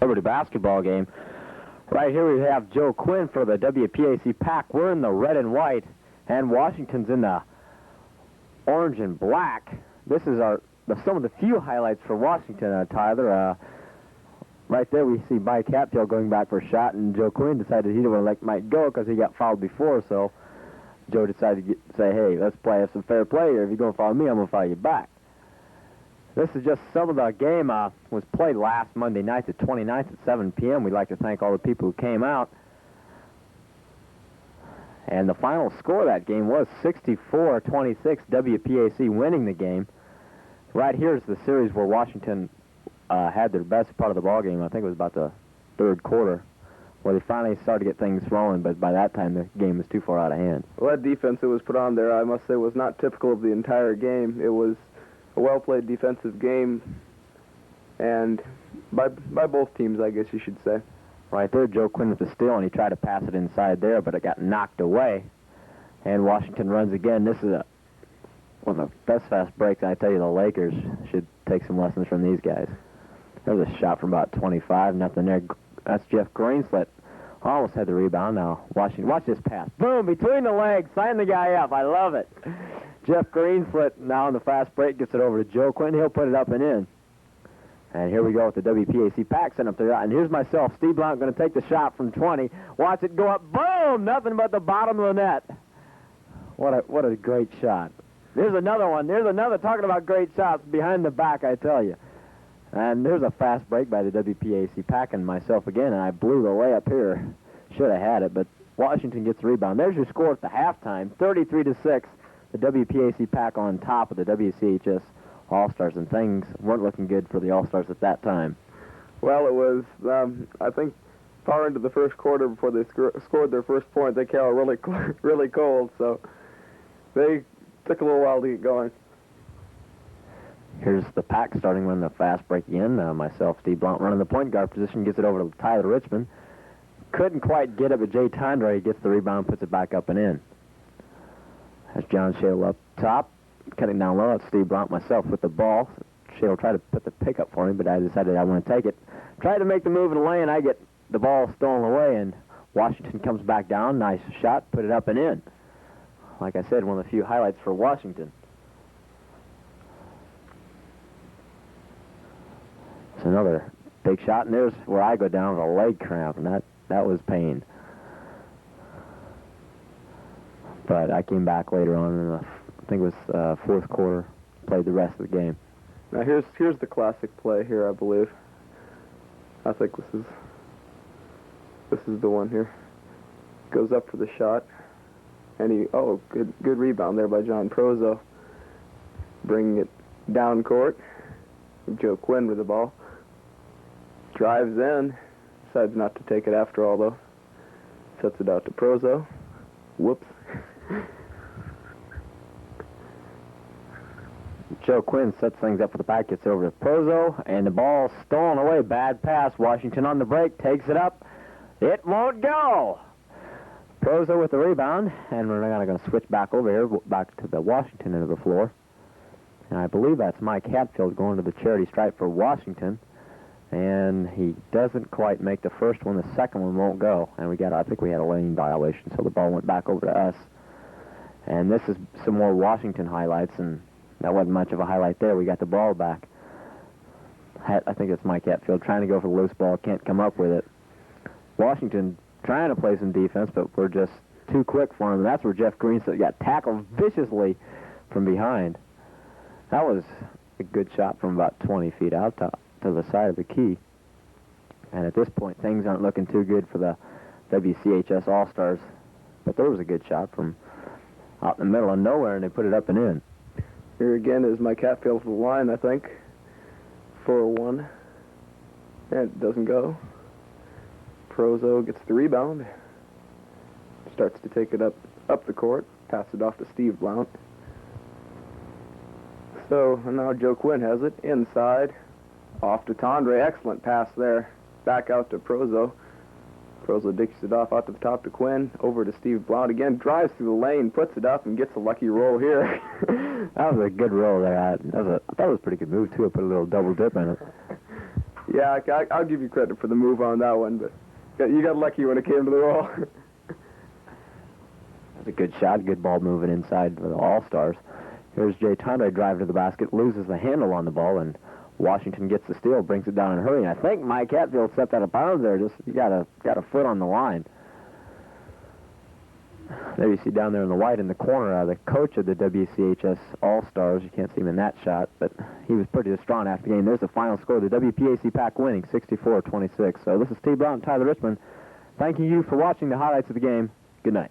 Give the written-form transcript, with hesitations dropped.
Liberty basketball game. Right here we have Joe Quinn for the WPAC Pack. We're in the red and white, and Washington's in the orange and black. This is some of the few highlights for Washington, Tyler. Right there we see Mike Hatfield going back for a shot, and Joe Quinn decided he didn't want to let Mike go because he got fouled before, so Joe decided to say, hey, let's play some fair play here. If you're going to foul me, I'm going to foul you back. This is just some of the game was played last Monday night, the 29th at 7 p.m. We'd like to thank all the people who came out. And the final score of that game was 64-26, WPAC winning the game. Right here is the series where Washington had their best part of the ball game. I think it was about the third quarter, where they finally started to get things rolling, but by that time the game was too far out of hand. Well, that defense that was put on there, I must say, was not typical of the entire game. It was a well-played defensive game, and by both teams, I guess you should say. Right there, Joe Quinn with the steal, and he tried to pass it inside there, but it got knocked away. And Washington runs again. This is one of the best fast breaks. I tell you, the Lakers should take some lessons from these guys. There's a shot from about 25, nothing there. That's Jeff Greenslet. Almost had the rebound now. Watch this pass. Boom, between the legs, sign the guy up. I love it. Jeff Greenslet now in the fast break gets it over to Joe Quinn. He'll put it up and in. And here we go with the WPAC Pack setting up there. And here's myself, Steve Blount, going to take the shot from 20. Watch it go up. Boom! Nothing but the bottom of the net. What a great shot. There's another one. There's another, talking about great shots, behind the back, I tell you. And there's a fast break by the WPAC Pack and myself again, and I blew the layup here. Should have had it, but Washington gets the rebound. There's your score at the halftime, 33-6. The WPAC Pack on top of the WCHS All-Stars, and things weren't looking good for the All-Stars at that time. Well, it was, I think, far into the first quarter before they scored their first point. They came out really cold, so they took a little while to get going. Here's the Pack starting when the fast break again. Myself, Steve Blount, running the point guard position, gets it over to Tyler Richmond. Couldn't quite get it, but Jay Tondre gets the rebound, puts it back up and in. That's John Shale up top, cutting down low. It's Steve Blount, myself, with the ball. Shale tried to put the pick up for me, but I decided I want to take it. Tried to make the move in the lane. I get the ball stolen away, and Washington comes back down. Nice shot, put it up and in. Like I said, one of the few highlights for Washington. It's another big shot, and there's where I go down with a leg cramp, and that was pain. But I came back later on in the, I think it was fourth quarter, played the rest of the game. Now here's the classic play here, I believe. I think this is the one here. Goes up for the shot, and good rebound there by John Prozo. Bringing it down court. Joe Quinn with the ball. Drives in, decides not to take it after all, though. Sets it out to Prozo. Whoops. Joe Quinn sets things up for the Pack, gets it over to Prozo, and the ball stolen away. Bad pass. Washington on the break, takes it up. It won't go. Prozo with the rebound, and we're now going to switch back over here, back to the Washington end of the floor. And I believe that's Mike Hatfield going to the charity stripe for Washington. And he doesn't quite make the first one. The second one won't go. And I think we had a lane violation, so the ball went back over to us. And this is some more Washington highlights, and that wasn't much of a highlight there. We got the ball back. I think it's Mike Hatfield trying to go for the loose ball, can't come up with it. Washington trying to play some defense, but we're just too quick for him. And that's where Jeff Greenslet got tackled viciously from behind. That was a good shot from about 20 feet out to the side of the key. And at this point, things aren't looking too good for the WCHS All-Stars. But there was a good shot from out in the middle of nowhere, and they put it up and in. Here again is Mike Hatfield for the line, I think, for one. And it doesn't go. Prozo gets the rebound. Starts to take it up the court. Pass it off to Steve Blount. So now Joe Quinn has it inside. Off to Tondre. Excellent pass there. Back out to Prozo. Prozo dishes it off out to the top to Quinn. Over to Steve Blount again. Drives through the lane, puts it up, and gets a lucky roll here. That was a good roll there. I thought it was a pretty good move, too. I put a little double dip in it. Yeah, I'll give you credit for the move on that one, but you got lucky when it came to the roll. That's a good shot, good ball moving inside for the All-Stars. Here's Jay Tundra driving to the basket, loses the handle on the ball, and Washington gets the steal, brings it down in a hurry. And I think Mike Hatfield stepped out of bounds there. Just you got a foot on the line. There you see down there in the white in the corner, the coach of the WCHS All-Stars. You can't see him in that shot, but he was pretty distraught after the game. There's the final score. The WPAC Pack winning 64-26. So this is Steve Brown and Tyler Richmond thanking you for watching the highlights of the game. Good night.